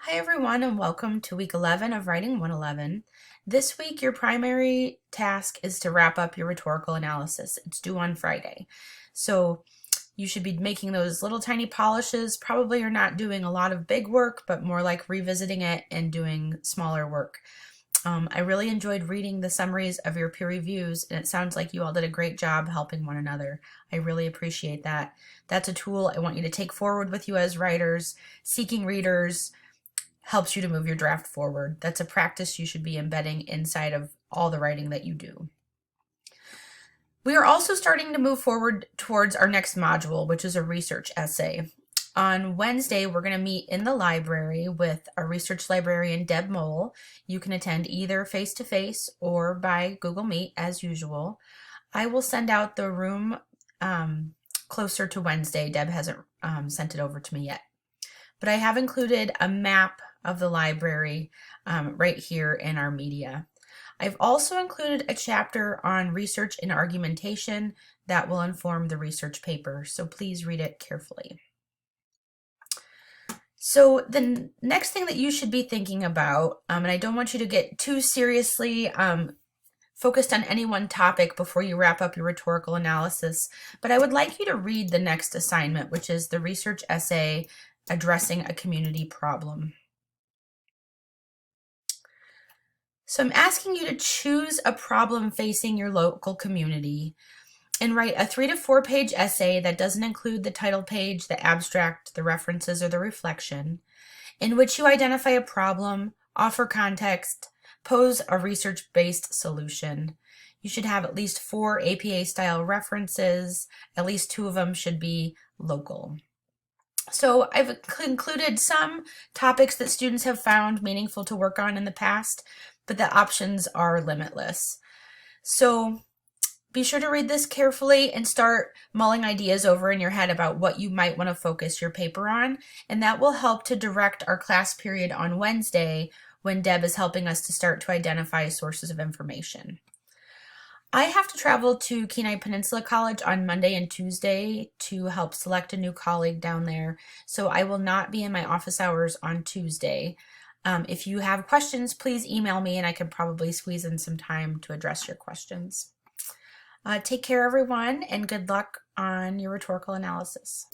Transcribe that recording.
Hi everyone and welcome to week 11 of Writing 111. This week your primary task is to wrap up your rhetorical analysis. It's due on Friday. So you should be making those little tiny polishes. Probably you're not doing a lot of big work, but more like revisiting it and doing smaller work. I really enjoyed reading the summaries of your peer reviews, and it sounds like you all did a great job helping one another. I really appreciate that. That's a tool I want you to take forward with you as writers. Seeking readers helps you to move your draft forward. That's a practice you should be embedding inside of all the writing that you do. We are also starting to move forward towards our next module, which is a research essay. On Wednesday, we're going to meet in the library with our research librarian, Deb Mole. You can attend either face-to-face or by Google Meet as usual. I will send out the room closer to Wednesday. Deb hasn't sent it over to me yet. But I have included a map of the library right here in our media. I've also included a chapter on research and argumentation that will inform the research paper, so please read it carefully. So the next thing that you should be thinking about, and I don't want you to get too seriously focused on any one topic before you wrap up your rhetorical analysis, but I would like you to read the next assignment, which is the research essay addressing a community problem. So I'm asking you to choose a problem facing your local community and write a 3 to 4 page essay that doesn't include the title page, the abstract, the references, or the reflection, in which you identify a problem, offer context, pose a research-based solution. You should have at least 4 APA-style references. At least 2 of them should be local. So I've included some topics that students have found meaningful to work on in the past, but the options are limitless. So be sure to read this carefully and start mulling ideas over in your head about what you might want to focus your paper on, and that will help to direct our class period on Wednesday when Deb is helping us to start to identify sources of information. I have to travel to Kenai Peninsula College on Monday and Tuesday to help select a new colleague down there, so I will not be in my office hours on Tuesday. If you have questions, please email me and I can probably squeeze in some time to address your questions. Take care, everyone, and good luck on your rhetorical analysis.